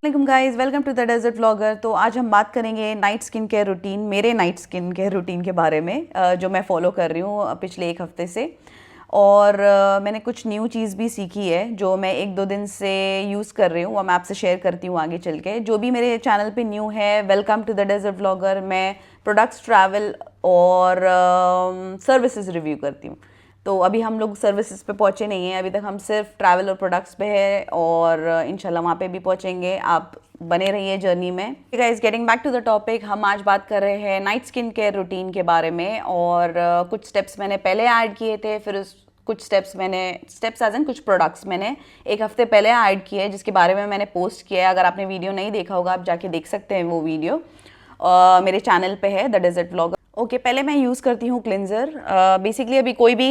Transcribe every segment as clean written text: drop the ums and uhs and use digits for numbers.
वालेकुम guys, welcome to the desert vlogger. तो आज हम बात करेंगे नाइट स्किन केयर रूटीन, मेरे नाइट स्किन केयर रूटीन के बारे में जो मैं फॉलो कर रही हूँ पिछले एक हफ्ते से। और मैंने कुछ न्यू चीज़ भी सीखी है जो मैं एक दो दिन से यूज़ कर रही हूँ और मैं आपसे शेयर करती हूँ आगे चल के। जो भी मेरे चैनल पे न्यू है, welcome to the desert vlogger. मैं प्रोडक्ट्स, ट्रैवल और सर्विसेज रिव्यू करती हूँ। तो अभी हम लोग सर्विसेज पे पहुँचे नहीं हैं, अभी तक हम सिर्फ ट्रैवल और प्रोडक्ट्स पे है और इंशाल्लाह वहाँ पे भी पहुँचेंगे। आप बने रहिए जर्नी में। Guys, getting back to the topic, हम आज बात कर रहे हैं नाइट स्किन केयर रूटीन के बारे में। और कुछ स्टेप्स मैंने पहले ऐड किए थे, फिर कुछ स्टेप्स एज एन कुछ प्रोडक्ट्स मैंने एक हफ्ते पहले ऐड किए जिसके बारे में मैंने पोस्ट किया है। अगर आपने वीडियो नहीं देखा होगा आप जाके देख सकते हैं वो वीडियो, मेरे चैनल पे है द डेजर्ट व्लॉगर। ओके, पहले मैं यूज़ करती हूँ क्लिनज़र। बेसिकली अभी कोई भी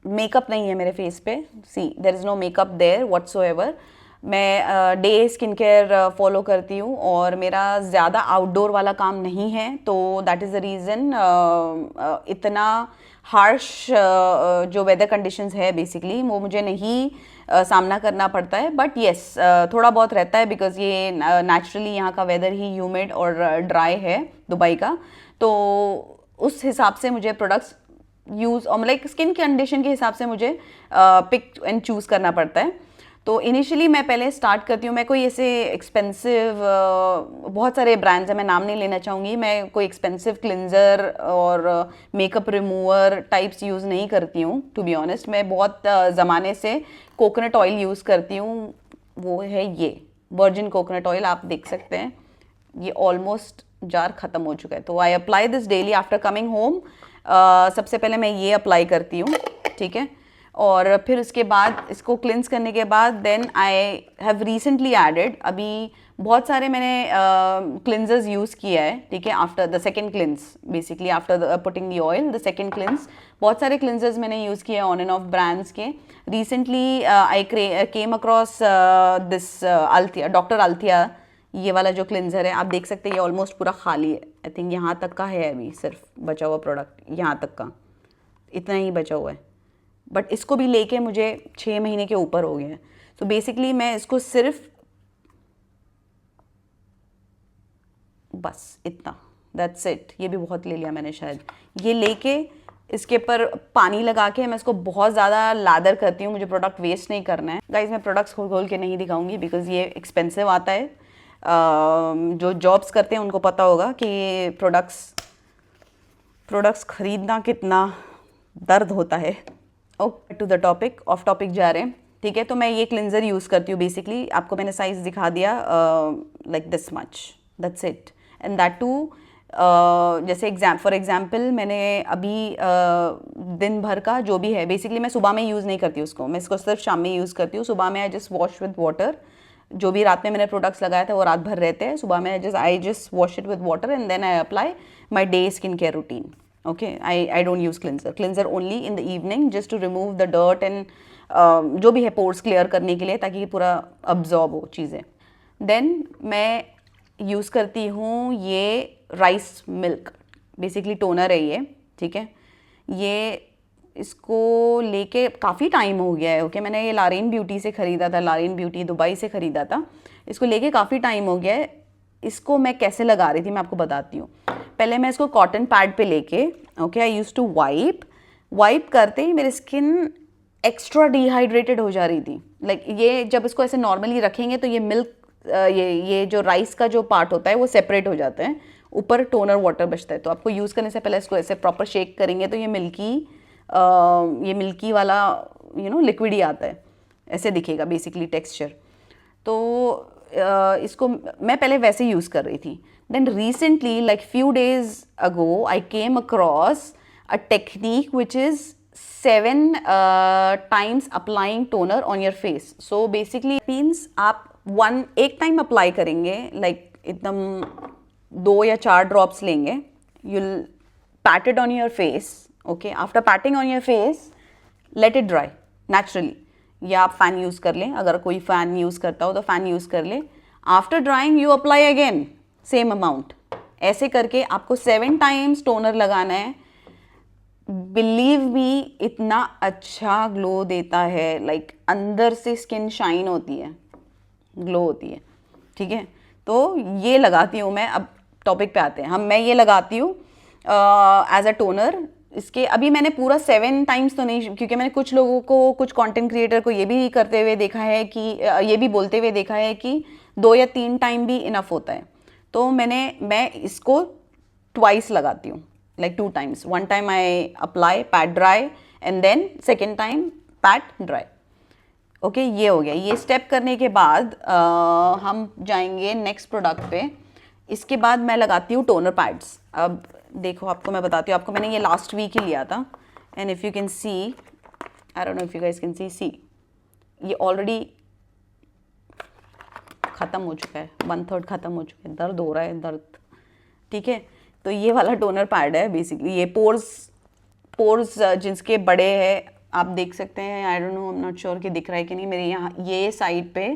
मेकअप नहीं है मेरे फेस पे। See, there is no makeup there whatsoever. मैं डे स्किन केयर फॉलो करती हूँ और मेरा ज़्यादा आउटडोर वाला काम नहीं है, तो दैट इज़ द रीज़न इतना हार्श जो वेदर कंडीशंस है बेसिकली वो मुझे नहीं सामना करना पड़ता है। बट येस, थोड़ा बहुत रहता है बिकॉज ये नेचुरली यहाँ का वेदर ही ह्यूमिड और ड्राई है दुबई का। तो उस हिसाब से मुझे प्रोडक्ट्स यूज़ और लाइक स्किन कंडीशन के हिसाब से मुझे पिक एंड चूज़ करना पड़ता है। तो इनिशियली मैं पहले स्टार्ट करती हूँ, मैं कोई ऐसे एक्सपेंसिव बहुत सारे ब्रांड्स हैं, मैं नाम नहीं लेना चाहूँगी, मैं कोई एक्सपेंसिव क्लिनज़र और मेकअप रिमूवर टाइप्स यूज़ नहीं करती हूँ टू बी ऑनेस्ट। मैं बहुत ज़माने से कोकोनट ऑयल यूज़ करती हूँ, वो है ये वर्जिन कोकोनट ऑयल। आप देख सकते हैं ये ऑलमोस्ट जार ख़त्म हो चुका है। तो I apply this daily after coming home. सबसे पहले मैं ये अप्लाई करती हूँ, ठीक है। और फिर उसके बाद इसको क्लिंस करने के बाद then I have recently added, अभी बहुत सारे मैंने क्लिनजर्स यूज़ किया है, ठीक है। After the second cleanse, basically after putting the oil, the second cleanse, बहुत सारे क्लिनजर्स मैंने यूज़ किए ऑन एंड ऑफ ब्रांड्स के। Recently I came across this Althea, doctor Althea, ये वाला जो क्लिनजर है आप देख सकते हैं ये ऑलमोस्ट पूरा खाली है। आई थिंक यहाँ तक का है अभी सिर्फ बचा हुआ प्रोडक्ट, यहाँ तक का इतना ही बचा हुआ है। बट इसको भी लेके मुझे 6 महीने के ऊपर हो गए हैं। तो बेसिकली मैं इसको सिर्फ बस इतना, दैट्स इट। ये भी बहुत ले लिया मैंने शायद। ये लेके इसके ऊपर पानी लगा के मैं इसको बहुत ज़्यादा लादर करती हूँ, मुझे प्रोडक्ट वेस्ट नहीं करना है। गाइस, मैं प्रोडक्ट्स खोल खोल के नहीं दिखाऊंगी बिकॉज ये एक्सपेंसिव आता है। जो जॉब्स करते हैं उनको पता होगा कि प्रोडक्ट्स खरीदना कितना दर्द होता है। Okay, to the topic, off topic जा रहे हैं, ठीक है। तो मैं ये क्लिनजर यूज़ करती हूँ बेसिकली, आपको मैंने साइज़ दिखा दिया, like this much, that's it. And that too जैसे फॉर एग्जाम्पल मैंने अभी दिन भर का जो भी है, बेसिकली मैं सुबह में यूज़ नहीं करती उसको, मैं इसको सिर्फ शाम में यूज़ करती हूँ। सुबह में I just wash with water, जो भी रात में मैंने प्रोडक्ट्स लगाया था वो रात भर रहते हैं। सुबह में I just wash it with water and then I apply my day skin care routine. Okay, I don't use cleanser only in the evening just to remove the dirt and जो भी है पोर्स क्लियर करने के लिए, ताकि पूरा absorb हो चीज़ें। देन मैं यूज़ करती हूँ ये राइस मिल्क, बेसिकली टोनर है ये, ठीक है। ये इसको लेके काफ़ी टाइम हो गया है। ओके, मैंने ये लारेन ब्यूटी से ख़रीदा था, लारेन ब्यूटी दुबई से ख़रीदा था। इसको लेके काफ़ी टाइम हो गया है। इसको मैं कैसे लगा रही थी मैं आपको बताती हूँ। पहले मैं इसको कॉटन पैड पे लेके, okay, I use to wipe करते ही मेरी स्किन एक्स्ट्रा डिहाइड्रेटेड हो जा रही थी। लाइक ये जब इसको ऐसे नॉर्मली रखेंगे तो ये मिल्क, ये जो राइस का जो पार्ट होता है वो सेपरेट हो जाता है, ऊपर टोनर वाटर बचता है। तो आपको यूज़ करने से पहले इसको ऐसे प्रॉपर शेक करेंगे तो ये मिल्की वाला लिक्विड ही आता है, ऐसे दिखेगा बेसिकली टेक्सचर। तो इसको मैं पहले वैसे यूज़ कर रही थी। Then recently like few days ago I came across a technique which is 7 times applying toner on your face. So basically means आप एक टाइम अप्लाई करेंगे, लाइक एकदम 2 या 4 ड्रॉप्स लेंगे, you'll pat it on your face, okay, after patting on your face let it dry naturally, या आप fan use कर लें, अगर कोई फ़ैन यूज़ करता हो तो फ़ैन यूज़ कर लें। After drawing you apply again same amount, ऐसे करके आपको 7 times टोनर लगाना है। बिलीव मी, इतना अच्छा ग्लो देता है, लाइक अंदर से स्किन शाइन होती है, ग्लो होती है। ठीक है। तो ये लगाती हूँ मैं। अब टॉपिक पे आते हैं मैं ये लगाती हूँ एज अ टोनर। इसके अभी मैंने पूरा 7 टाइम्स तो नहीं, क्योंकि मैंने कुछ लोगों को, कुछ कंटेंट क्रिएटर को ये भी करते हुए देखा है कि ये भी बोलते हुए देखा है कि 2 या 3 टाइम भी इनफ होता है। तो मैं इसको ट्वाइस लगाती हूँ, like 2 times. 1 time I apply pat dry and then second time pat dry. Okay, ये हो गया। ये स्टेप करने के बाद हम जाएंगे नेक्स्ट प्रोडक्ट पे। इसके बाद मैं लगाती हूँ टोनर पैड्स। अब देखो, आपको मैं बताती हूँ, आपको मैंने ये लास्ट वीक ही लिया था। And if you can C, I don't know if you guys can see, ये ऑलरेडी ख़त्म हो चुका है, 1/3 ख़त्म हो चुका है। दर्द हो रहा है, दर्द। ठीक है, तो ये वाला टोनर पैड है बेसिकली। ये पोर्स जिसके बड़े हैं, आप देख सकते हैं। I don't know, I am not sure कि दिख रहा है कि नहीं। मेरे यहाँ ये साइड पे,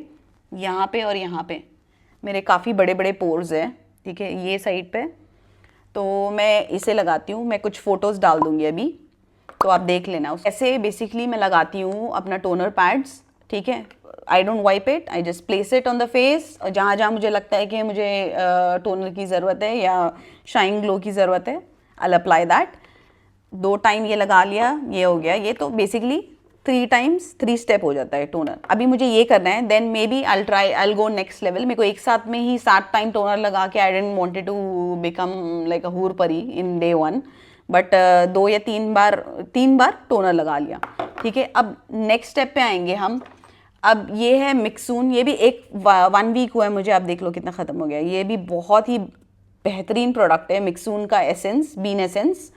यहाँ पे और यहाँ पे मेरे काफ़ी बड़े बड़े पोर्स हैं। ठीक है, ये साइड पे। तो मैं इसे लगाती हूँ। मैं कुछ फ़ोटोज़ डाल दूँगी अभी, तो आप देख लेना। ऐसे बेसिकली मैं लगाती हूँ अपना टोनर पैड्स। ठीक है, I don't wipe it, I just place it on the face. और जहाँ जहाँ मुझे लगता है कि मुझे टोनर की ज़रूरत है या शाइन ग्लो की ज़रूरत है, आई अप्लाई दैट। 2 टाइम ये लगा लिया, ये हो गया। ये तो बेसिकली 3 टाइम्स 3 स्टेप हो जाता है टोनर। अभी मुझे ये करना है, then maybe I go next level. मेरे को एक साथ में ही 7 टाइम टोनर लगा के I didn't wanted to become like a हूर परी इन डे 1, बट 2 या 3 बार टोनर लगा लिया। ठीक है, अब नेक्स्ट स्टेप पे आएंगे हम। अब ये है मिक्सून। ये भी 1 वीक हुआ है मुझे, आप देख लो कितना ख़त्म हो गया। ये भी बहुत ही बेहतरीन प्रोडक्ट है मिक्सून का एसेंस, बीन एसेंस।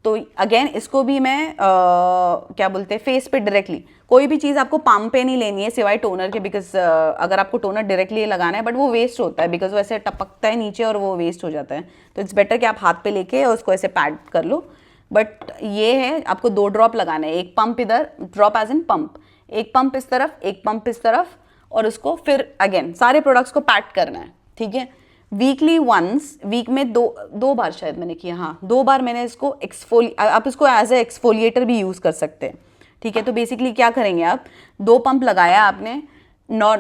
तो अगेन इसको भी मैं क्या बोलते हैं, फेस पे डायरेक्टली। कोई भी चीज़ आपको पाम पे नहीं लेनी है सिवाय टोनर के, बिकॉज अगर आपको टोनर डायरेक्टली लगाना है, बट वो वेस्ट होता है, बिकॉज वो ऐसे टपकता है नीचे और वो वेस्ट हो जाता है। तो इट्स बेटर कि आप हाथ पे लेके और उसको ऐसे पैड कर लो। बट ये है, आपको 2 ड्रॉप लगाना है। एक पंप इधर, ड्रॉप एज इन पंप, एक पंप इस तरफ, एक पंप इस तरफ, और उसको फिर अगेन सारे प्रोडक्ट्स को पैड करना है। ठीक है, वीकली वंस, वीक में दो बार शायद मैंने किया। हाँ, 2 बार मैंने इसको आप इसको एज ए एक्सफोलिएटर भी यूज़ कर सकते हैं। ठीक है, तो बेसिकली क्या करेंगे आप, 2 पंप लगाया आपने।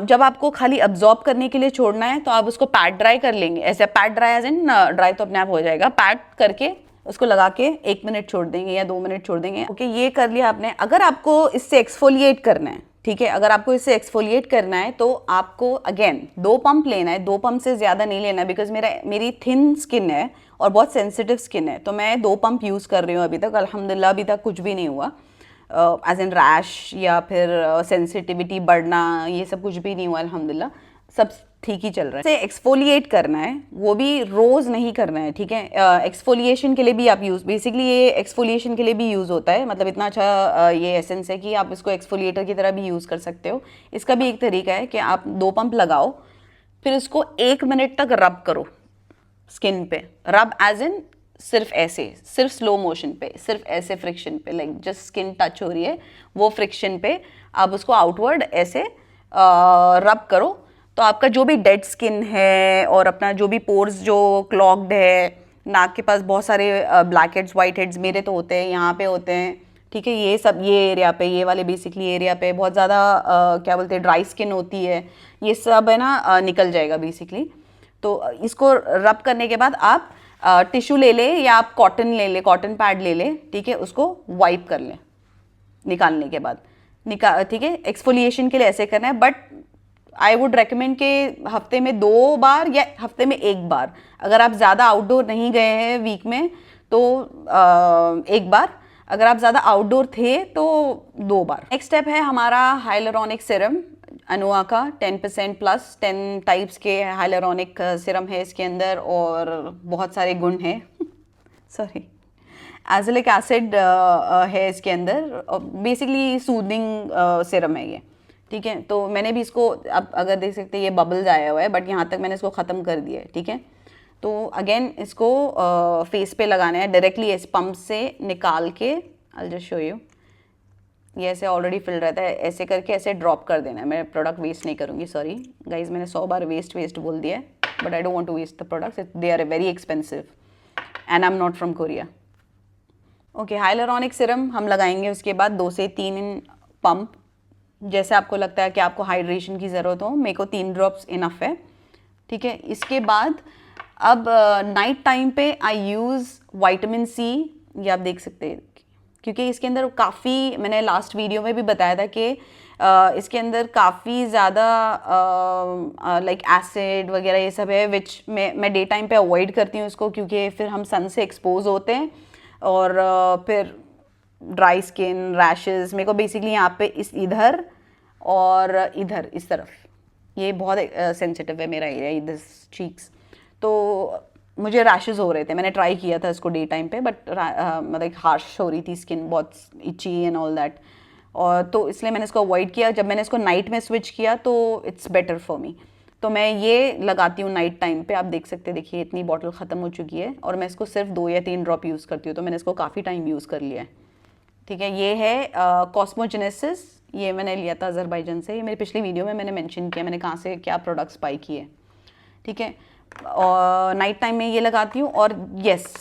जब आपको खाली अब्जॉर्ब करने के लिए छोड़ना है तो आप उसको पैड ड्राई कर लेंगे। ऐसे pad dry as in dry तो अपने आप हो जाएगा। पैड करके उसको लगा के 1 मिनट छोड़ देंगे या 2 मिनट छोड़ देंगे। ओके, ये कर लिया आपने। अगर आपको इससे एक्सफोलिएट करना है, ठीक है, अगर आपको इससे एक्सफोलिएट करना है तो आपको अगेन 2 पंप लेना है। 2 पंप से ज़्यादा नहीं लेना, बिकॉज मेरी थिन स्किन है और बहुत सेंसिटिव स्किन है। तो मैं 2 पंप यूज़ कर रही हूँ अभी तक, अल्हम्दुलिल्लाह अभी तक कुछ भी नहीं हुआ। एज एन रैश या फिर सेंसिटिविटी बढ़ना, ये सब कुछ भी नहीं हुआ अल्हम्दुलिल्लाह, सब ठीक ही चल रहा है। से एक्सफोलिएट करना है, वो भी रोज़ नहीं करना है। ठीक है, एक्सफोलिएशन के लिए भी आप यूज़, बेसिकली ये एक्सफोलिएशन के लिए भी यूज़ होता है। मतलब इतना अच्छा ये एसेंस है कि आप इसको एक्सफोलिएटर की तरह भी यूज़ कर सकते हो। इसका भी एक तरीका है कि आप 2 पंप लगाओ, फिर उसको 1 मिनट तक रब करो स्किन पे। रब एज इन सिर्फ ऐसे, सिर्फ स्लो मोशन पे, सिर्फ ऐसे फ्रिक्शन पे, लाइक जस्ट स्किन टच हो रही है वो फ्रिक्शन पे आप उसको आउटवर्ड ऐसे रब करो। तो आपका जो भी डेड स्किन है और अपना जो भी पोर्स जो क्लॉग्ड है, नाक के पास बहुत सारे ब्लैक हेड्स, वाइट हेड्स, मेरे तो होते हैं, यहाँ पे होते हैं। ठीक है, ये सब ये एरिया पे, ये वाले बेसिकली एरिया पे बहुत ज़्यादा क्या बोलते हैं, ड्राई स्किन होती है, ये सब है ना निकल जाएगा बेसिकली। तो इसको रब करने के बाद आप टिश्यू ले ले या आप कॉटन ले ले, कॉटन पैड ले ले। ठीक है, उसको वाइप कर लें निकालने के बाद। ठीक है, एक्सफोलिएशन के लिए ऐसे करना है। बट आई वुड रेकमेंड के हफ्ते में 2 बार या हफ्ते में 1 बार। अगर आप ज़्यादा आउटडोर नहीं गए हैं वीक में तो 1 बार, अगर आप ज़्यादा आउटडोर थे तो 2 बार। नेक्स्ट स्टेप है हमारा हाइलुरोनिक सीरम अनुआ का 10% प्लस। 10 टाइप्स के हाइलुरोनिक सीरम है इसके अंदर और बहुत सारे गुण हैं सॉरी, एज़िलिक एसिड है इसके अंदर। बेसिकली सूदिंग सीरम है ये। ठीक है, तो मैंने भी इसको, अब अगर देख सकते हैं ये बबल्स आया हुआ है, बट यहाँ तक मैंने इसको ख़त्म कर दिया है। ठीक है, तो अगेन इसको फेस पे लगाना है डायरेक्टली इस पंप से निकाल के। आई जस्ट शो यू, ये ऐसे ऑलरेडी फिल रहता है, ऐसे करके ऐसे ड्रॉप कर देना है। मैं प्रोडक्ट वेस्ट नहीं करूँगी, सॉरी गाइज, मैंने 100 बार वेस्ट बोल दिया है, but I don't want to waste the products, they are very expensive and I am not from Korea. Okay, hyaluronic serum हम लगाएंगे, उसके बाद 2 से 3 पंप, जैसे आपको लगता है कि आपको हाइड्रेशन की ज़रूरत हो। मेरे को 3 ड्रॉप्स इनफ है। ठीक है। इसके बाद अब नाइट टाइम पे आई यूज़ विटामिन सी, ये आप देख सकते हैं, क्योंकि इसके अंदर काफ़ी, मैंने लास्ट वीडियो में भी बताया था कि इसके अंदर काफ़ी ज़्यादा लाइक एसिड वगैरह ये सब है, विच मैं डे टाइम पे अवॉइड करती हूँ इसको, क्योंकि फिर हम सन से एक्सपोज होते हैं और फिर ड्राई स्किन, रैशेस। मेरे को बेसिकली यहाँ पे इधर और इधर इस तरफ ये बहुत सेंसिटिव है मेरा एरिया, इधर चीक्स, तो मुझे रैशेस हो रहे थे। मैंने ट्राई किया था इसको डे टाइम पे, बट मतलब हार्श हो रही थी स्किन, बहुत इची एंड ऑल दैट, और तो इसलिए मैंने इसको अवॉइड किया। जब मैंने इसको नाइट में स्विच किया तो इट्स बेटर फॉर मी, तो मैं ये लगाती हूँ नाइट टाइम पे। आप देख सकते हैं, देखिए इतनी बॉटल ख़त्म हो चुकी है और मैं इसको सिर्फ 2 या 3 ड्रॉप यूज़ करती हूँ, तो मैंने इसको काफ़ी टाइम यूज़ कर लिया है। ठीक है, ये है कॉस्मोजेनेसिस, ये मैंने लिया था अज़रबैजान से। ये मेरी पिछली वीडियो में मैंने मेंशन किया मैंने कहाँ से क्या प्रोडक्ट्स बाई किए। ठीक है, और नाइट टाइम में ये लगाती हूँ। और यस,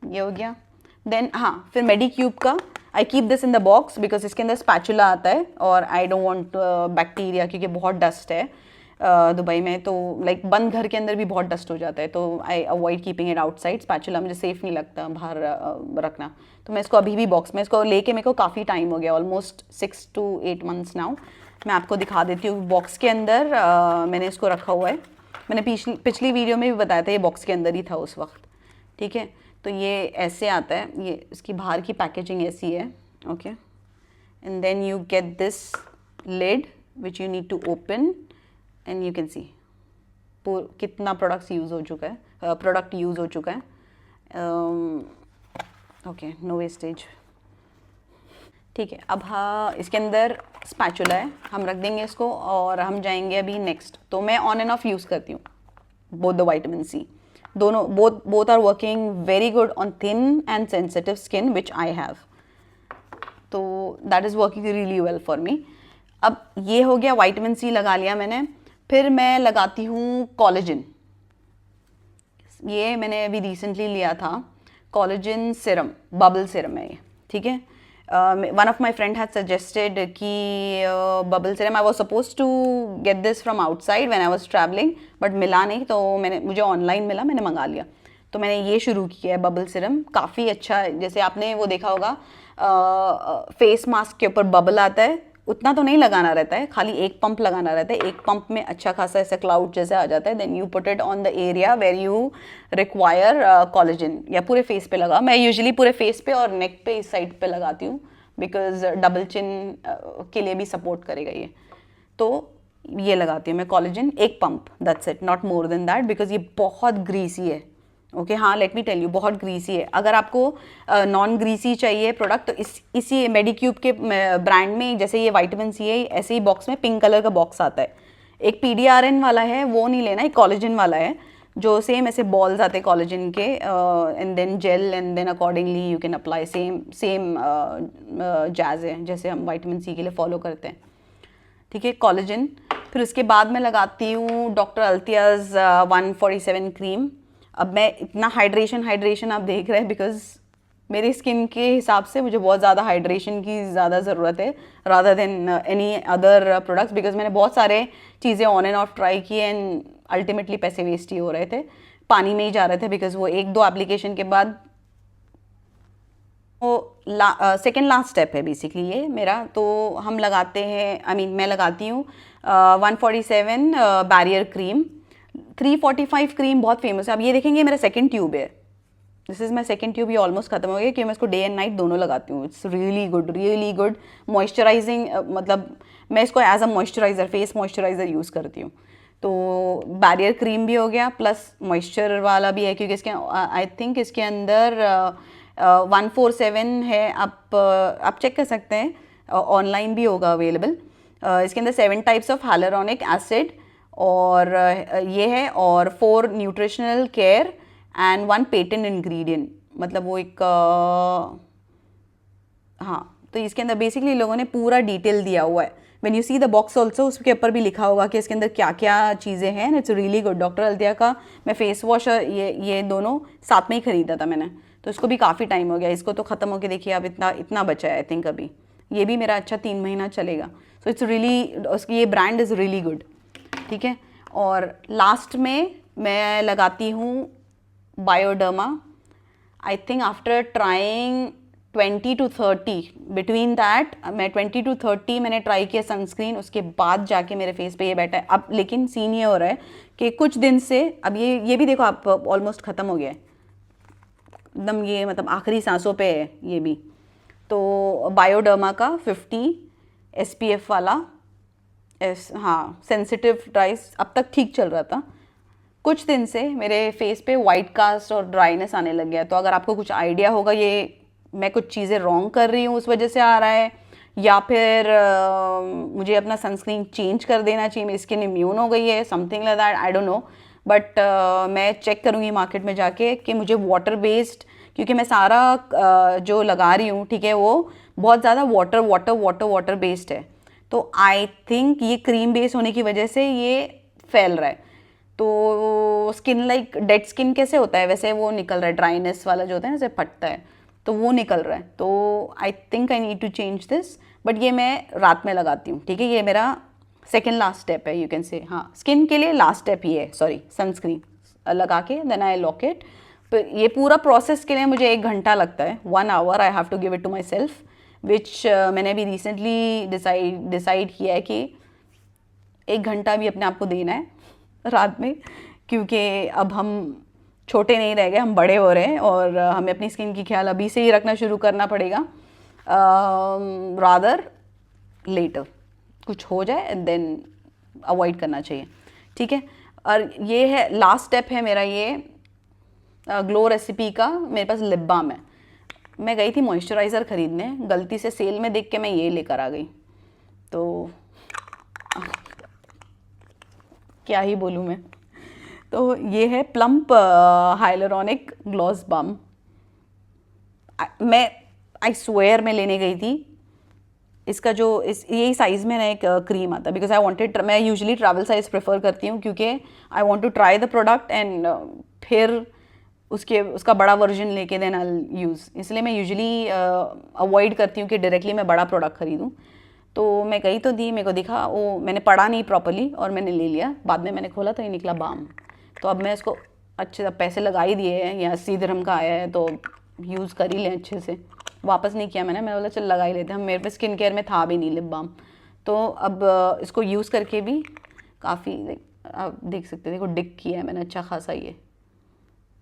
ये हो गया। देन हाँ, फिर मेडिक्यूब का I keep this in the box because इसके अंदर स्पैचुला आता है और आई डोंट वांट बैक्टीरिया, क्योंकि बहुत डस्ट है दुबई में, तो लाइक बंद घर के अंदर भी बहुत डस्ट हो जाता है, तो I avoid keeping it outside. Spatula मुझे सेफ़ नहीं लगता बाहर रखना, तो मैं इसको अभी भी बॉक्स में, इसको लेके मेरे को काफ़ी टाइम हो गया, ऑलमोस्ट 6 to 8 months नाउ। मैं आपको दिखा देती हूँ बॉक्स के अंदर मैंने इसको रखा हुआ है। मैंने पिछली वीडियो में भी बताया था ये बॉक्स के अंदर ही था उस वक्त। ठीक है, तो ये ऐसे आता है, ये इसकी बाहर की पैकेजिंग ऐसी है। Okay, and then you get this lid which you need to open and you can see कितना प्रोडक्ट यूज़ हो चुका है। Okay, no wastage. ठीक है, अब हाँ, इसके अंदर स्पैचुला है, हम रख देंगे इसको और हम जाएंगे अभी नेक्स्ट। तो मैं ऑन एंड ऑफ यूज़ करती हूँ बोथ द विटामिन सी, दोनों, both are working very good on thin and sensitive skin which I have, तो that is working really well for me. अब ये हो गया, विटामिन सी लगा लिया मैंने। फिर मैं लगाती हूँ कोलेजन, ये मैंने अभी रिसेंटली लिया था, कोलेजन सिरम, बबल सिरम है ये। ठीक है, one of my friend had suggested कि bubble serum, I was supposed to get this from outside when I was traveling, but मिला नहीं, तो मुझे ऑनलाइन मिला, मैंने मंगा लिया, तो मैंने ये शुरू किया है बबल सिरम। काफ़ी अच्छा है, जैसे आपने वो देखा होगा फेस मास्क के ऊपर बबल आता है, उतना तो नहीं लगाना रहता है, खाली एक पंप लगाना रहता है। एक पंप में अच्छा खासा ऐसा क्लाउड जैसे आ जाता है। Then you put it on the area where you require collagen, या पूरे फेस पे लगा। मैं यूजुअली पूरे फेस पे और नेक पे इस साइड पे लगाती हूँ, बिकॉज डबल चिन के लिए भी सपोर्ट करेगा ये, तो ये लगाती हूँ मैं कोलेजन, एक pump, that's it, not more than that, because ये बहुत ग्रीसी है। ओके, हाँ, लेट मी टेल यू, बहुत ग्रीसी है। अगर आपको नॉन ग्रीसी चाहिए प्रोडक्ट, तो इसी मेडिक्यूब के ब्रांड में, जैसे ये विटामिन सी है, ऐसे ही बॉक्स में पिंक कलर का बॉक्स आता है। एक PDRN वाला है, वो नहीं लेना, एक कोलेजन वाला है, जो सेम ऐसे बॉल्स आते हैं कोलेजन के, and then gel, and then accordingly you can apply, same जैज है जैसे हम विटामिन सी के लिए फॉलो करते हैं। ठीक है, कोलेजन। फिर उसके बाद मैं लगाती हूँ डॉक्टर अल्तियाज़ 147 क्रीम। अब मैं इतना हाइड्रेशन आप देख रहे हैं, बिकॉज मेरी स्किन के हिसाब से मुझे बहुत ज़्यादा हाइड्रेशन की ज़्यादा ज़रूरत है rather than any other products, because मैंने बहुत सारे चीज़ें ऑन एंड ऑफ ट्राई की एंड अल्टीमेटली पैसे वेस्ट ही हो रहे थे, पानी में ही जा रहे थे, बिकॉज वो 1-2 एप्लीकेशन के बाद वो सेकेंड लास्ट स्टेप है बेसिकली ये मेरा। तो हम लगाते हैं, मैं लगाती हूँ 147 बैरियर क्रीम। 345 क्रीम बहुत फेमस है। अब ये देखेंगे मेरा सेकंड ट्यूब है, this is my second tube, ये ऑलमोस्ट खत्म हो गया, कि मैं इसको डे एंड नाइट दोनों लगाती हूँ। इट्स रियली गुड मॉइस्चराइजिंग, मतलब मैं इसको as a moisturiser, face moisturiser use करती हूँ। तो बैरियर क्रीम भी हो गया, प्लस मॉइस्चर वाला भी है, क्योंकि इसके आई थिंक इसके अंदर 147 है, आप चेक कर सकते हैं, ऑनलाइन भी होगा अवेलेबल। इसके अंदर 7 टाइप्स ऑफ हाइलुरोनिक एसिड और ये है, और 4 nutritional care and 1 patent ingredient, मतलब वो एक हाँ, तो इसके अंदर बेसिकली लोगों ने पूरा डिटेल दिया हुआ है। When you see the box also, उसके ऊपर भी लिखा होगा कि इसके अंदर क्या क्या चीज़ें हैं। It's really good. डॉक्टर अल्तिया का मैं फेस वॉश ये दोनों साथ में ही ख़रीदा था मैंने, तो इसको भी काफ़ी टाइम हो गया, इसको तो ख़त्म हो के देखिए अब इतना बचा है। आई थिंक अभी ये भी मेरा अच्छा 3 महीना चलेगा। सो इट्स रियली, उसकी ये ब्रांड इज़ रियली गुड। ठीक है, और लास्ट में मैं लगाती हूँ Bioderma. I think after trying 20 to 30, between that मैं 20 to 30 मैंने ट्राई किया सनस्क्रीन, उसके बाद जाके मेरे फेस पे ये बैठा है। अब लेकिन सीन ये हो रहा है कि कुछ दिन से अब ये भी देखो आप ऑलमोस्ट ख़त्म हो गया है एकदम, ये मतलब आखिरी सांसों पे है ये भी। तो बायोडर्मा का 50 SPF वाला हाँ सेंसिटिव ड्राइस अब तक ठीक चल रहा था, कुछ दिन से मेरे फेस पे वाइट कास्ट और ड्राइनेस आने लग गया। तो अगर आपको कुछ आइडिया होगा ये मैं कुछ चीज़ें रॉन्ग कर रही हूँ उस वजह से आ रहा है, या फिर मुझे अपना सनस्क्रीन चेंज कर देना चाहिए, मेरी स्किन इम्यून हो गई है, something like that, I don't know. But मैं चेक करूँगी मार्केट में जाके कि मुझे वाटर बेस्ड, क्योंकि मैं सारा जो लगा रही हूँ ठीक है वो बहुत ज़्यादा वाटर बेस्ड है। तो आई थिंक ये क्रीम बेस होने की वजह से ये फैल रहा है। तो स्किन लाइक डेड स्किन कैसे होता है वैसे वो निकल रहा है, ड्राइनेस वाला जो होता है ना जैसे फटता है तो वो निकल रहा है। तो I think I need to change this, but ये मैं रात में लगाती हूँ ठीक है, ये मेरा सेकेंड लास्ट स्टेप है यू कैन से। हाँ स्किन के लिए लास्ट स्टेप ये है, सॉरी सनस्क्रीन लगा के देन आई लॉक इट। तो ये पूरा प्रोसेस के लिए मुझे 1 घंटा लगता है, 1 hour I have to give it to my self, which मैंने अभी रिसेंटली डिसाइड किया है कि 1 घंटा भी अपने आप को देना है रात में, क्योंकि अब हम छोटे नहीं रह गए, हम बड़े हो रहे हैं और हमें अपनी स्किन की ख्याल अभी से ही रखना शुरू करना पड़ेगा, रादर लेटर कुछ हो जाए एंड देन अवॉइड करना चाहिए ठीक है। और ये है लास्ट स्टेप है मेरा, ये ग्लो रेसिपी का मेरे पास लिप बाम है। मैं गई थी मॉइस्चराइज़र ख़रीदने, गलती से सेल में देख के मैं ये लेकर आ गई, तो क्या ही बोलूँ मैं। तो ये है प्लम्प हाइलुरोनिक ग्लॉस बाम। मैं आई स्वेयर में लेने गई थी, इसका जो यही साइज़ में ना एक क्रीम आता है, बिकॉज आई वांटेड, मैं यूजुअली ट्रैवल साइज़ प्रेफर करती हूँ क्योंकि I want to try the product and फिर उसका बड़ा वर्जन लेके देन आई यूज़, इसलिए मैं यूजुअली अवॉइड करती हूँ कि डायरेक्टली मैं बड़ा प्रोडक्ट ख़रीदूँ। तो मैं गई तो दी, मेरे को दिखा वो मैंने पढ़ा नहीं प्रॉपर्ली और मैंने ले लिया, बाद में मैंने खोला तो ये निकला बाम। तो अब मैं इसको अच्छे से पैसे लगा ही दिए हैं, या 80 दिरहम का आया है तो यूज़ कर ही लें अच्छे से, वापस नहीं किया मैंने बोला चल लगा ही लेते हैं। मेरे पे स्किन केयर में था भी नहीं लिप बाम, तो अब इसको यूज़ करके भी काफ़ी आप देख सकते हैं, देखो डिक किया है मैंने अच्छा खासा, ये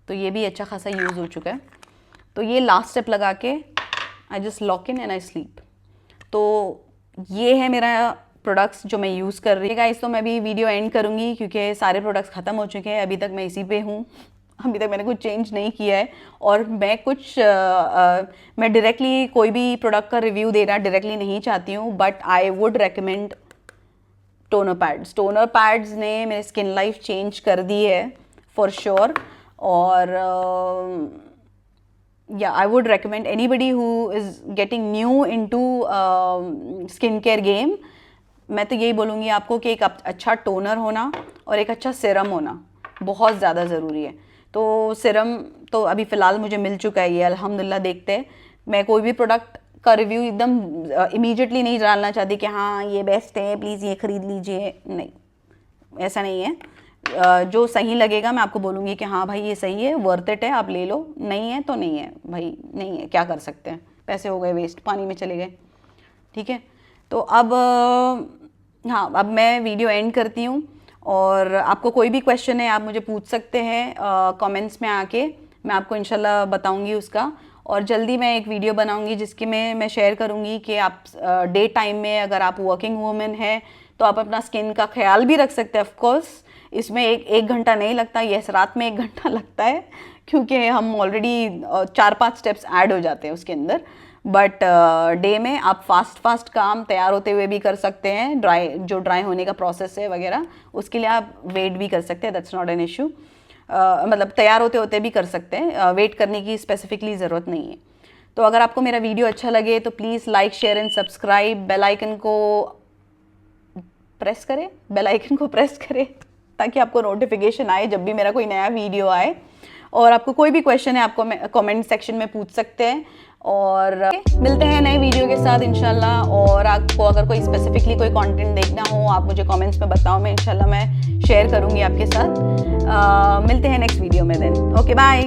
तो ये भी अच्छा खासा यूज़ हो चुका है। तो ये लास्ट स्टेप लगा के I just lock in and I sleep. तो ये है मेरा प्रोडक्ट्स जो मैं यूज़ कर रही है गाइस। तो मैं भी वीडियो एंड करूँगी क्योंकि सारे प्रोडक्ट्स ख़त्म हो चुके हैं, अभी तक मैं इसी पे हूँ, अभी तक मैंने कुछ चेंज नहीं किया है। और मैं मैं डायरेक्टली कोई भी प्रोडक्ट का रिव्यू देना डायरेक्टली नहीं चाहती हूँ, but I would recommend toner pads. Toner pads ने मेरी स्किन लाइफ चेंज कर दी है फॉर श्योर। और yeah, I would recommend anybody who is getting new into skin care game, मैं तो यही बोलूँगी आपको कि एक अच्छा टोनर होना और एक अच्छा सीरम होना बहुत ज़्यादा ज़रूरी है। तो सीरम तो अभी फ़िलहाल मुझे मिल चुका है ये अल्हम्दुलिल्लाह। देखते हैं, मैं कोई भी प्रोडक्ट का रिव्यू एकदम इमीडिएटली नहीं डालना चाहती कि हाँ ये बेस्ट है प्लीज़ ये ख़रीद लीजिए, नहीं ऐसा नहीं है। जो सही लगेगा मैं आपको बोलूँगी कि हाँ भाई ये सही है, वर्थ इट है, आप ले लो, नहीं है तो नहीं है भाई, नहीं है क्या कर सकते हैं, पैसे हो गए वेस्ट, पानी में चले गए ठीक है। तो अब हाँ अब मैं वीडियो एंड करती हूँ, और आपको कोई भी क्वेश्चन है आप मुझे पूछ सकते हैं कमेंट्स में आके, मैं आपको इंशाल्लाह बताऊँगी उसका। और जल्दी मैं एक वीडियो बनाऊँगी जिसकी मैं शेयर करूँगी कि आप डे टाइम में अगर आप वर्किंग वूमेन है तो आप अपना स्किन का ख्याल भी रख सकते हैं। ऑफकोर्स इसमें एक घंटा नहीं लगता, यस रात में 1 घंटा लगता है क्योंकि हम ऑलरेडी 4-5 स्टेप्स ऐड हो जाते हैं उसके अंदर, बट डे में आप फास्ट काम तैयार होते हुए भी कर सकते हैं। ड्राई होने का प्रोसेस है वगैरह उसके लिए आप वेट भी कर सकते हैं, दैट्स नॉट एन इशू। मतलब तैयार होते होते भी कर सकते हैं, वेट करने की स्पेसिफिकली ज़रूरत नहीं है। तो अगर आपको मेरा वीडियो अच्छा लगे तो please like share and subscribe, bell icon को प्रेस करें ताकि आपको नोटिफिकेशन आए जब भी मेरा कोई नया वीडियो आए। और आपको कोई भी क्वेश्चन है आपको कमेंट सेक्शन में पूछ सकते हैं, और मिलते हैं नए वीडियो के साथ इंशाल्लाह। और आपको अगर कोई स्पेसिफिकली कोई कंटेंट देखना हो आप मुझे कमेंट्स में बताओ, मैं इंशाल्लाह मैं शेयर करूँगी आपके साथ। मिलते हैं नेक्स्ट वीडियो में देन। Okay bye.